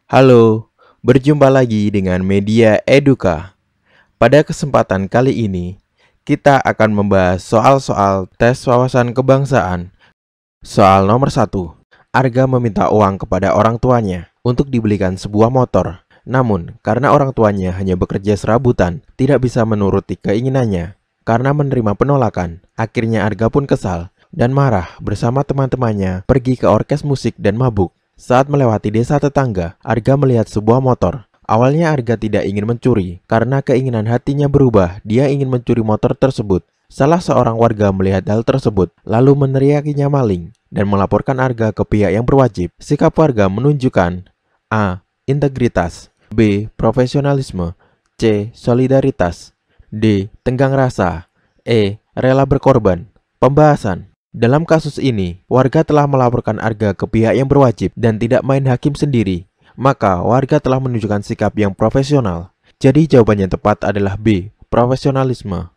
Halo, berjumpa lagi dengan Media Eduka. Pada kesempatan kali ini, kita akan membahas soal-soal tes wawasan kebangsaan. Soal nomor 1. Arga meminta uang kepada orang tuanya untuk dibelikan sebuah motor. Namun, karena orang tuanya hanya bekerja serabutan, tidak bisa menuruti keinginannya. Karena menerima penolakan, akhirnya Arga pun kesal dan marah bersama teman-temannya pergi ke orkes musik dan mabuk. Saat melewati desa tetangga, Arga melihat sebuah motor. Awalnya Arga tidak ingin mencuri, karena keinginan hatinya berubah, dia ingin mencuri motor tersebut. Salah seorang warga melihat hal tersebut, lalu meneriakinya maling, dan melaporkan Arga ke pihak yang berwajib. Sikap warga menunjukkan A. Integritas, B. Profesionalisme, C. Solidaritas, D. Tenggang rasa, E. Rela berkorban. Pembahasan. Dalam kasus ini, warga telah melaporkan Arga ke pihak yang berwajib dan tidak main hakim sendiri. Maka, warga telah menunjukkan sikap yang profesional. Jadi jawaban yang tepat adalah B. Profesionalisme.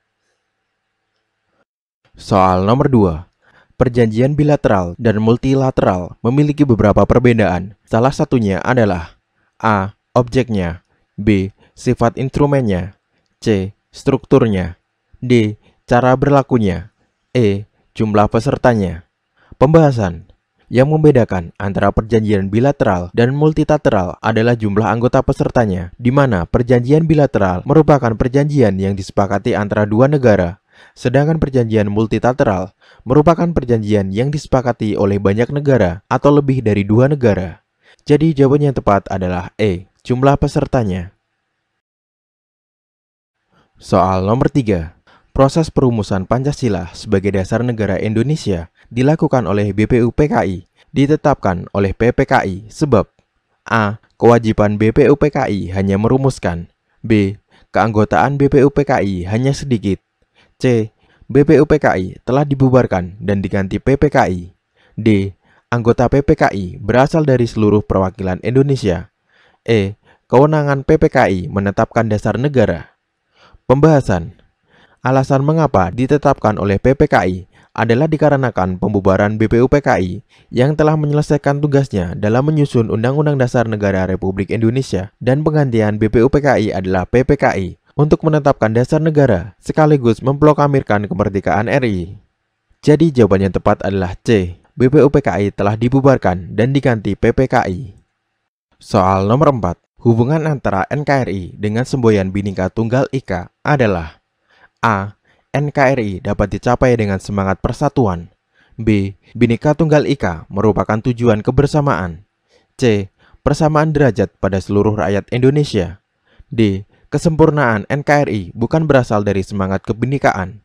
Soal nomor 2. Perjanjian bilateral dan multilateral memiliki beberapa perbedaan. Salah satunya adalah A. Objeknya, B. Sifat instrumennya, C. Strukturnya, D. Cara berlakunya, E. Jumlah pesertanya. Pembahasan. Yang membedakan antara perjanjian bilateral dan multilateral adalah jumlah anggota pesertanya, di mana perjanjian bilateral merupakan perjanjian yang disepakati antara dua negara, sedangkan perjanjian multilateral merupakan perjanjian yang disepakati oleh banyak negara atau lebih dari dua negara. Jadi jawaban yang tepat adalah E, jumlah pesertanya. Soal nomor 3. Proses perumusan Pancasila sebagai dasar negara Indonesia dilakukan oleh BPUPKI, ditetapkan oleh PPKI sebab A. Kewajiban BPUPKI hanya merumuskan, B. Keanggotaan BPUPKI hanya sedikit, C. BPUPKI telah dibubarkan dan diganti PPKI, D. Anggota PPKI berasal dari seluruh perwakilan Indonesia, E. Kewenangan PPKI menetapkan dasar negara. Pembahasan. Alasan mengapa ditetapkan oleh PPKI adalah dikarenakan pembubaran BPUPKI yang telah menyelesaikan tugasnya dalam menyusun Undang-Undang Dasar Negara Republik Indonesia dan penggantian BPUPKI adalah PPKI untuk menetapkan dasar negara sekaligus memproklamirkan kemerdekaan RI. Jadi jawaban yang tepat adalah C. BPUPKI telah dibubarkan dan diganti PPKI. Soal nomor 4. Hubungan antara NKRI dengan semboyan Bhinneka Tunggal Ika adalah A. NKRI dapat dicapai dengan semangat persatuan, B. Bhinneka Tunggal Ika merupakan tujuan kebersamaan, C. Persamaan derajat pada seluruh rakyat Indonesia, D. Kesempurnaan NKRI bukan berasal dari semangat kebinekaan,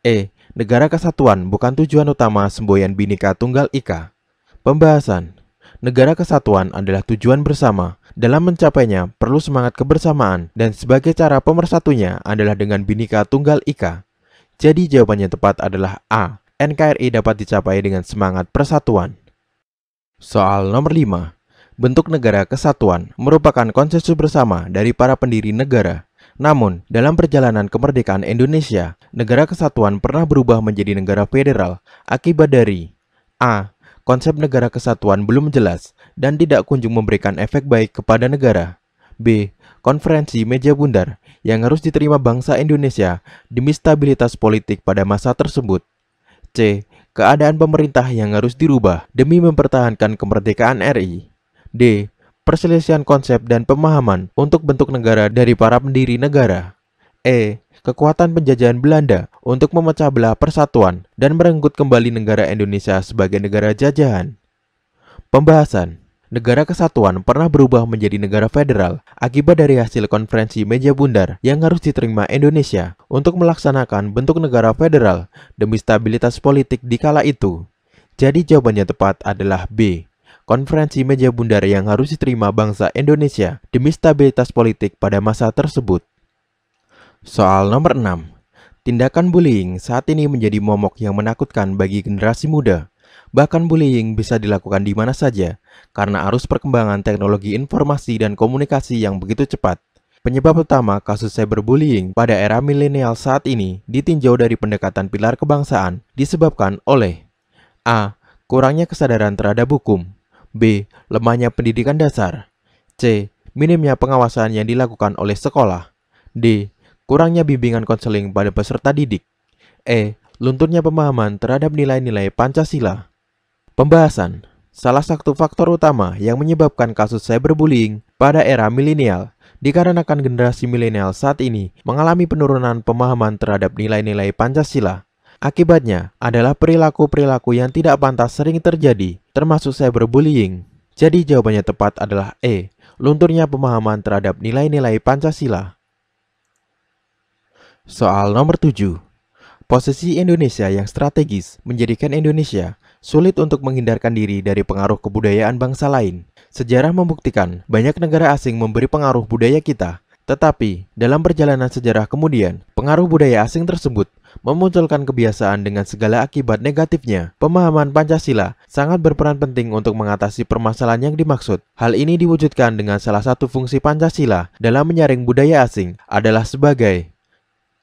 E. Negara kesatuan bukan tujuan utama semboyan Bhinneka Tunggal Ika. Pembahasan. Negara kesatuan adalah tujuan bersama. Dalam mencapainya perlu semangat kebersamaan dan sebagai cara pemersatunya adalah dengan Bhinneka Tunggal Ika. Jadi jawabannya tepat adalah A. NKRI dapat dicapai dengan semangat persatuan. Soal nomor 5. Bentuk negara kesatuan merupakan konsensus bersama dari para pendiri negara. Namun, dalam perjalanan kemerdekaan Indonesia, negara kesatuan pernah berubah menjadi negara federal akibat dari A. Konsep negara kesatuan belum jelas dan tidak kunjung memberikan efek baik kepada negara. B. Konferensi meja bundar yang harus diterima bangsa Indonesia demi stabilitas politik pada masa tersebut. C. Keadaan pemerintah yang harus dirubah demi mempertahankan kemerdekaan RI. D. Perselisihan konsep dan pemahaman untuk bentuk negara dari para pendiri negara. E. Kekuatan penjajahan Belanda untuk memecah belah persatuan dan merenggut kembali negara Indonesia sebagai negara jajahan. Pembahasan. Negara kesatuan pernah berubah menjadi negara federal akibat dari hasil konferensi meja bundar yang harus diterima Indonesia untuk melaksanakan bentuk negara federal demi stabilitas politik di kala itu. Jadi jawabannya tepat adalah B. Konferensi meja bundar yang harus diterima bangsa Indonesia demi stabilitas politik pada masa tersebut. Soal nomor 6. Tindakan bullying saat ini menjadi momok yang menakutkan bagi generasi muda. Bahkan bullying bisa dilakukan di mana saja karena arus perkembangan teknologi informasi dan komunikasi yang begitu cepat. Penyebab utama kasus cyberbullying pada era milenial saat ini ditinjau dari pendekatan pilar kebangsaan disebabkan oleh A. Kurangnya kesadaran terhadap hukum, B. Lemahnya pendidikan dasar, C. Minimnya pengawasan yang dilakukan oleh sekolah. D. Kurangnya bimbingan konseling pada peserta didik. E. Lunturnya pemahaman terhadap nilai-nilai Pancasila. Pembahasan. Salah satu faktor utama yang menyebabkan kasus cyberbullying pada era milenial dikarenakan generasi milenial saat ini mengalami penurunan pemahaman terhadap nilai-nilai Pancasila. Akibatnya adalah perilaku-perilaku yang tidak pantas sering terjadi, termasuk cyberbullying. Jadi jawabannya tepat adalah E. Lunturnya pemahaman terhadap nilai-nilai Pancasila. Soal nomor 7. Posisi Indonesia yang strategis menjadikan Indonesia sulit untuk menghindarkan diri dari pengaruh kebudayaan bangsa lain. Sejarah membuktikan banyak negara asing memberi pengaruh budaya kita. Tetapi, dalam perjalanan sejarah kemudian, pengaruh budaya asing tersebut memunculkan kebiasaan dengan segala akibat negatifnya. Pemahaman Pancasila sangat berperan penting untuk mengatasi permasalahan yang dimaksud. Hal ini diwujudkan dengan salah satu fungsi Pancasila dalam menyaring budaya asing adalah sebagai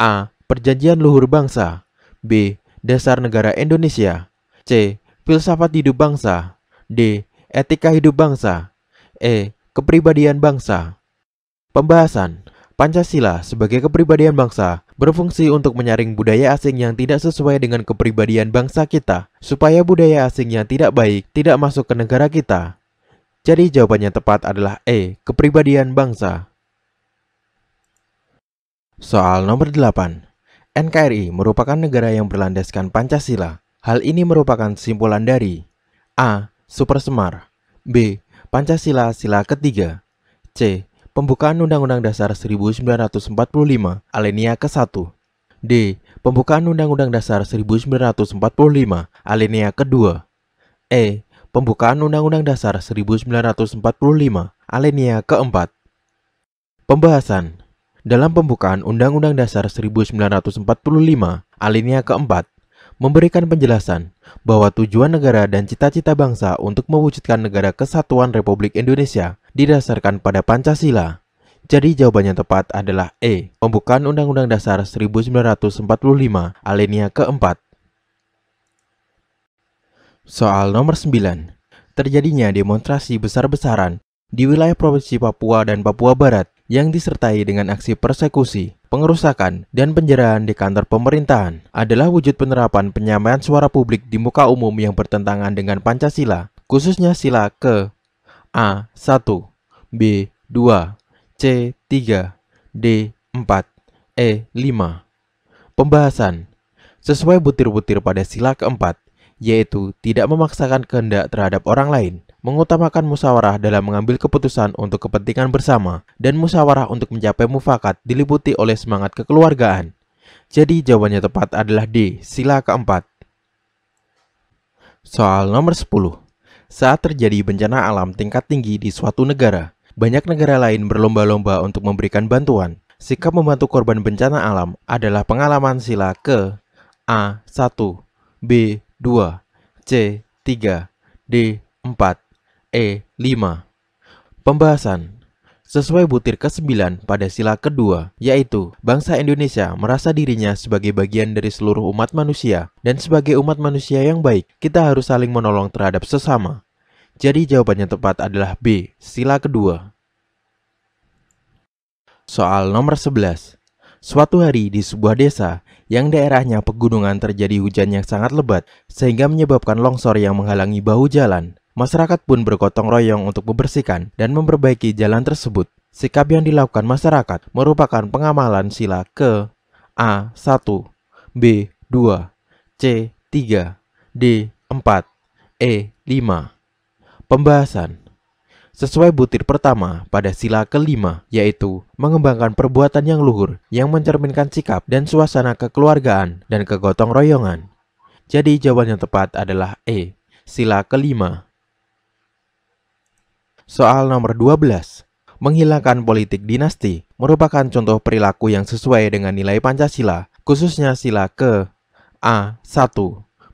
A. Perjanjian luhur bangsa. B. Dasar negara Indonesia. C. Filsafat hidup bangsa. D. Etika hidup bangsa. E. Kepribadian bangsa. Pembahasan. Pancasila sebagai kepribadian bangsa berfungsi untuk menyaring budaya asing yang tidak sesuai dengan kepribadian bangsa kita, supaya budaya asing yang tidak baik tidak masuk ke negara kita. Jadi jawabannya tepat adalah E. Kepribadian bangsa. Soal nomor 8. NKRI merupakan negara yang berlandaskan Pancasila. Hal ini merupakan simpulan dari A. Supersemar. B. Pancasila sila ketiga. C. Pembukaan Undang-Undang Dasar 1945 alinea ke-1. D. Pembukaan Undang-Undang Dasar 1945 alinea ke-2. E. Pembukaan Undang-Undang Dasar 1945 alinea ke-4. Pembahasan. Dalam pembukaan Undang-Undang Dasar 1945 alinea ke-4 memberikan penjelasan bahwa tujuan negara dan cita-cita bangsa untuk mewujudkan negara kesatuan Republik Indonesia didasarkan pada Pancasila. Jadi jawabannya tepat adalah E. Pembukaan Undang-Undang Dasar 1945 alinea ke-4. Soal nomor 9. Terjadinya demonstrasi besar-besaran di wilayah Provinsi Papua dan Papua Barat yang disertai dengan aksi persekusi, pengerusakan, dan penjarahan di kantor pemerintahan adalah wujud penerapan penyampaian suara publik di muka umum yang bertentangan dengan Pancasila, khususnya sila ke A. 1, B. 2, C. 3, D. 4, E. 5. Pembahasan. Sesuai butir-butir pada sila keempat, yaitu tidak memaksakan kehendak terhadap orang lain, mengutamakan musyawarah dalam mengambil keputusan untuk kepentingan bersama, dan musyawarah untuk mencapai mufakat diliputi oleh semangat kekeluargaan. Jadi jawabannya tepat adalah D. Sila keempat. Soal nomor 10. Saat terjadi bencana alam tingkat tinggi di suatu negara, banyak negara lain berlomba-lomba untuk memberikan bantuan. Sikap membantu korban bencana alam adalah pengalaman sila ke A. 1, B. 2, C. 3, D. 4, E. 5. Pembahasan. Sesuai butir ke-9 pada sila kedua, yaitu bangsa Indonesia merasa dirinya sebagai bagian dari seluruh umat manusia, dan sebagai umat manusia yang baik, kita harus saling menolong terhadap sesama. Jadi jawabannya tepat adalah B. Sila kedua. Soal nomor 11. Suatu hari di sebuah desa yang daerahnya pegunungan terjadi hujan yang sangat lebat sehingga menyebabkan longsor yang menghalangi bahu jalan. Masyarakat pun bergotong royong untuk membersihkan dan memperbaiki jalan tersebut. Sikap yang dilakukan masyarakat merupakan pengamalan sila ke A. 1, B. 2, C. 3, D. 4, E. 5. Pembahasan. Sesuai butir pertama pada sila kelima, yaitu mengembangkan perbuatan yang luhur yang mencerminkan sikap dan suasana kekeluargaan dan kegotong royongan. Jadi jawaban yang tepat adalah E. Sila kelima. Soal nomor 12. Menghilangkan politik dinasti merupakan contoh perilaku yang sesuai dengan nilai Pancasila, khususnya sila ke A. 1,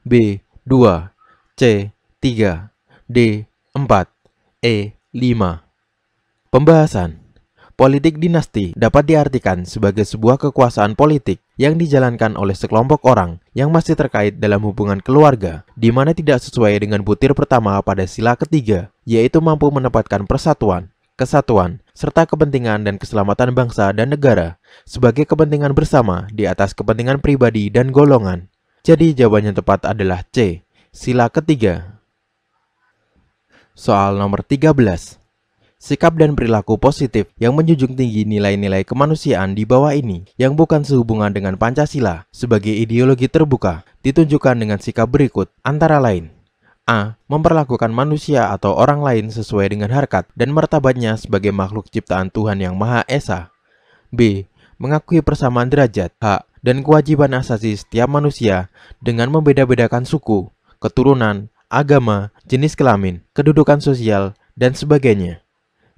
B. 2, C. 3, D. 4, E. 5. Pembahasan. Politik dinasti dapat diartikan sebagai sebuah kekuasaan politik yang dijalankan oleh sekelompok orang yang masih terkait dalam hubungan keluarga, di mana tidak sesuai dengan butir pertama pada sila ketiga, yaitu mampu menempatkan persatuan, kesatuan, serta kepentingan dan keselamatan bangsa dan negara sebagai kepentingan bersama di atas kepentingan pribadi dan golongan. Jadi jawaban yang tepat adalah C, sila ketiga. Soal nomor 13. Sikap dan perilaku positif yang menjunjung tinggi nilai-nilai kemanusiaan di bawah ini yang bukan sehubungan dengan Pancasila sebagai ideologi terbuka ditunjukkan dengan sikap berikut antara lain: A. Memperlakukan manusia atau orang lain sesuai dengan harkat dan martabatnya sebagai makhluk ciptaan Tuhan Yang Maha Esa. B. Mengakui persamaan derajat, hak, dan kewajiban asasi setiap manusia dengan membeda-bedakan suku, keturunan, agama, jenis kelamin, kedudukan sosial, dan sebagainya.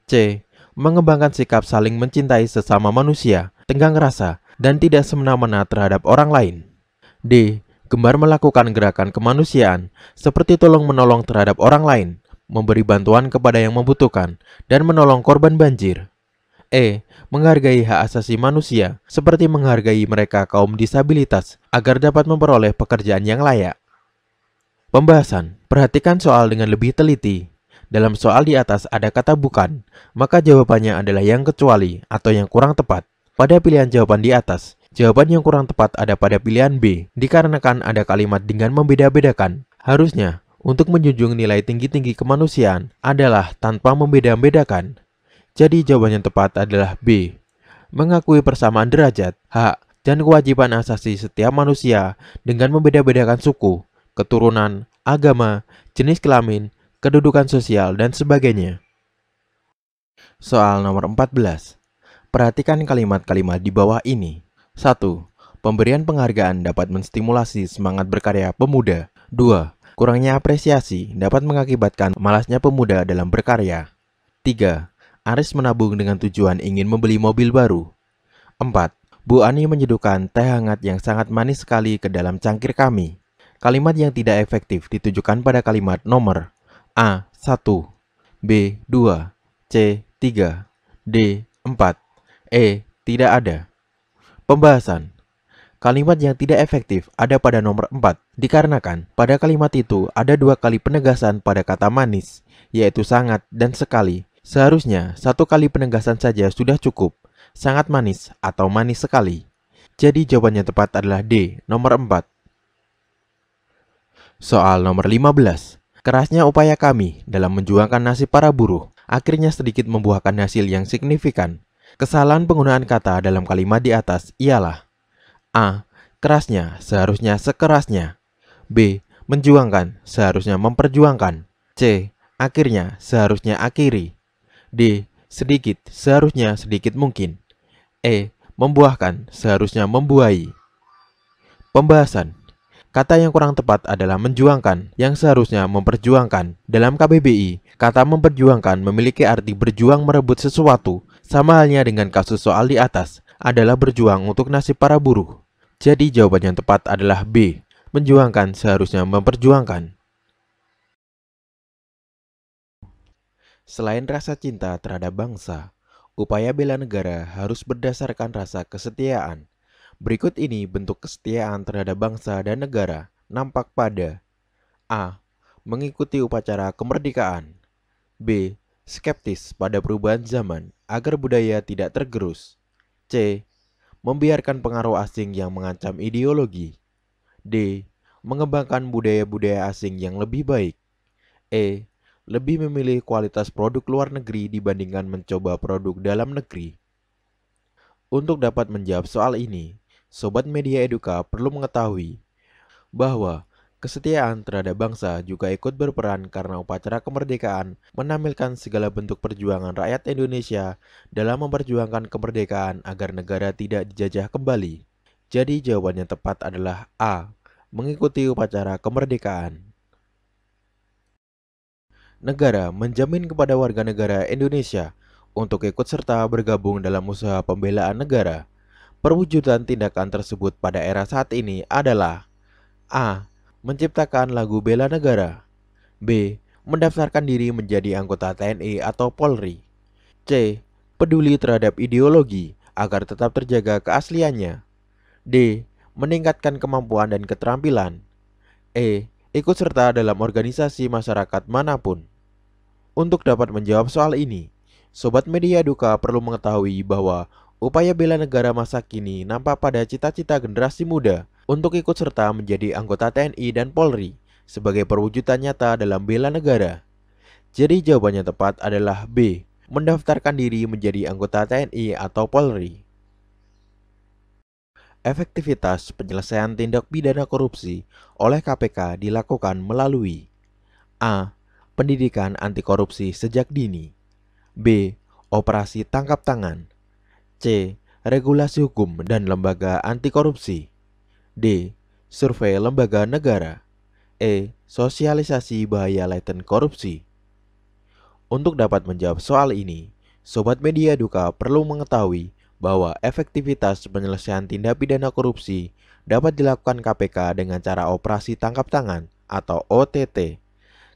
C. Mengembangkan sikap saling mencintai sesama manusia, tenggang rasa, dan tidak semena-mena terhadap orang lain. D. Gemar melakukan gerakan kemanusiaan seperti tolong-menolong terhadap orang lain, memberi bantuan kepada yang membutuhkan, dan menolong korban banjir. E. Menghargai hak asasi manusia seperti menghargai mereka kaum disabilitas agar dapat memperoleh pekerjaan yang layak. Pembahasan. Perhatikan soal dengan lebih teliti. Dalam soal di atas ada kata bukan, maka jawabannya adalah yang kecuali atau yang kurang tepat. Pada pilihan jawaban di atas, jawaban yang kurang tepat ada pada pilihan B, dikarenakan ada kalimat dengan membeda-bedakan. Harusnya, untuk menjunjung nilai tinggi-tinggi kemanusiaan adalah tanpa membeda-bedakan. Jadi jawaban yang tepat adalah B. Mengakui persamaan derajat, hak, dan kewajiban asasi setiap manusia dengan membeda-bedakan suku, keturunan, agama, jenis kelamin, kedudukan sosial, dan sebagainya. Soal nomor 14. Perhatikan kalimat-kalimat di bawah ini. 1. Pemberian penghargaan dapat menstimulasi semangat berkarya pemuda. 2. Kurangnya apresiasi dapat mengakibatkan malasnya pemuda dalam berkarya. 3. Aris menabung dengan tujuan ingin membeli mobil baru. 4. Bu Ani menyeduhkan teh hangat yang sangat manis sekali ke dalam cangkir kami. Kalimat yang tidak efektif ditujukan pada kalimat nomor A. 1, B. 2, C. 3, D. 4, E. Tidak ada. Pembahasan. Kalimat yang tidak efektif ada pada nomor 4, dikarenakan pada kalimat itu ada dua kali penegasan pada kata manis, yaitu sangat dan sekali. Seharusnya satu kali penegasan saja sudah cukup, sangat manis atau manis sekali. Jadi jawabannya tepat adalah D, nomor 4. Soal nomor 15. Kerasnya upaya kami dalam menjuangkan nasib para buruh akhirnya sedikit membuahkan hasil yang signifikan. Kesalahan penggunaan kata dalam kalimat di atas ialah: A. Kerasnya seharusnya sekerasnya. B. Menjuangkan seharusnya memperjuangkan. C. Akhirnya seharusnya akhiri. D. Sedikit seharusnya sedikit mungkin. E. Membuahkan seharusnya membuahi. Pembahasan. Kata yang kurang tepat adalah menjuangkan, yang seharusnya memperjuangkan. Dalam KBBI, kata memperjuangkan memiliki arti berjuang merebut sesuatu. Sama halnya dengan kasus soal di atas, adalah berjuang untuk nasib para buruh. Jadi jawaban yang tepat adalah B, menjuangkan seharusnya memperjuangkan. Selain rasa cinta terhadap bangsa, upaya bela negara harus berdasarkan rasa kesetiaan. Berikut ini bentuk kesetiaan terhadap bangsa dan negara nampak pada: A. Mengikuti upacara kemerdekaan. B. Skeptis pada perubahan zaman agar budaya tidak tergerus. C. Membiarkan pengaruh asing yang mengancam ideologi. D. Mengembangkan budaya-budaya asing yang lebih baik. E. Lebih memilih kualitas produk luar negeri dibandingkan mencoba produk dalam negeri. Untuk dapat menjawab soal ini, Sobat Media Eduka perlu mengetahui bahwa kesetiaan terhadap bangsa juga ikut berperan karena upacara kemerdekaan menampilkan segala bentuk perjuangan rakyat Indonesia dalam memperjuangkan kemerdekaan agar negara tidak dijajah kembali. Jadi jawabannya tepat adalah A. Mengikuti upacara kemerdekaan. Negara menjamin kepada warga negara Indonesia untuk ikut serta bergabung dalam usaha pembelaan negara. Perwujudan tindakan tersebut pada era saat ini adalah: A. Menciptakan lagu bela negara. B. Mendaftarkan diri menjadi anggota TNI atau Polri. C. Peduli terhadap ideologi agar tetap terjaga keasliannya. D. Meningkatkan kemampuan dan keterampilan. E. Ikut serta dalam organisasi masyarakat manapun. Untuk dapat menjawab soal ini, Sobat Media Duka perlu mengetahui bahwa upaya bela negara masa kini nampak pada cita-cita generasi muda untuk ikut serta menjadi anggota TNI dan Polri sebagai perwujudan nyata dalam bela negara. Jadi jawabannya tepat adalah B, mendaftarkan diri menjadi anggota TNI atau Polri. Efektivitas penyelesaian tindak pidana korupsi oleh KPK dilakukan melalui A. Pendidikan anti korupsi sejak dini. B. Operasi tangkap tangan. C. Regulasi hukum dan lembaga anti korupsi. D. Survei lembaga negara. E. Sosialisasi bahaya laten korupsi. Untuk dapat menjawab soal ini, Sobat Media Duka perlu mengetahui bahwa efektivitas penyelesaian tindak pidana korupsi dapat dilakukan KPK dengan cara operasi tangkap tangan atau OTT.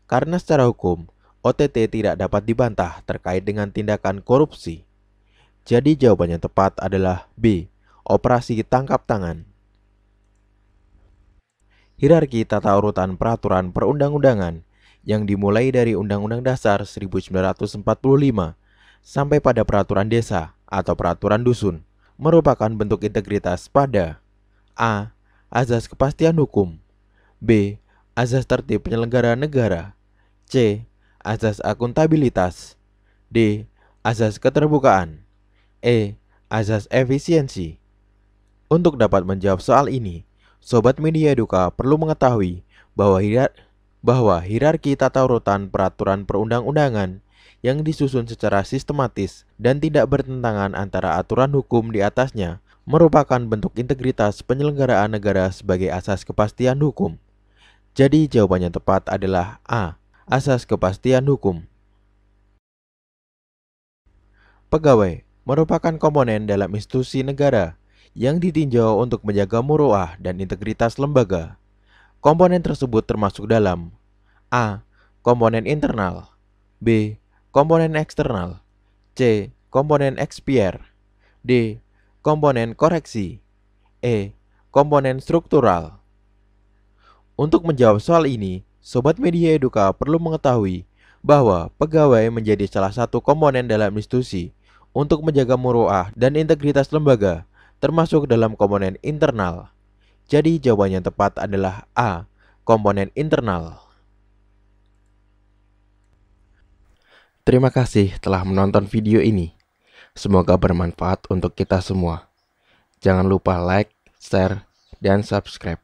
Karena secara hukum, OTT tidak dapat dibantah terkait dengan tindakan korupsi. Jadi jawabannya tepat adalah B, operasi tangkap tangan. Hierarki tata urutan peraturan perundang-undangan yang dimulai dari Undang-Undang Dasar 1945 sampai pada peraturan desa atau peraturan dusun merupakan bentuk integritas pada A. Azas kepastian hukum. B. Azas tertib penyelenggara negara. C. Azas akuntabilitas. D. Azas keterbukaan. E. Azas efisiensi. Untuk dapat menjawab soal ini, Sobat Media Duka perlu mengetahui bahwa hierarki tata urutan peraturan perundang-undangan yang disusun secara sistematis dan tidak bertentangan antara aturan hukum di atasnya merupakan bentuk integritas penyelenggaraan negara sebagai asas kepastian hukum. Jadi jawabannya tepat adalah A, asas kepastian hukum. Pegawai merupakan komponen dalam institusi negara yang ditinjau untuk menjaga muruah dan integritas lembaga. Komponen tersebut termasuk dalam A. Komponen internal. B. Komponen eksternal. C. Komponen ekspier. D. Komponen koreksi. E. Komponen struktural. Untuk menjawab soal ini, Sobat Media Eduka perlu mengetahui bahwa pegawai menjadi salah satu komponen dalam institusi untuk menjaga muruah dan integritas lembaga, termasuk dalam komponen internal. Jadi jawabannya tepat adalah A, komponen internal. Terima kasih telah menonton video ini. Semoga bermanfaat untuk kita semua. Jangan lupa like, share, dan subscribe.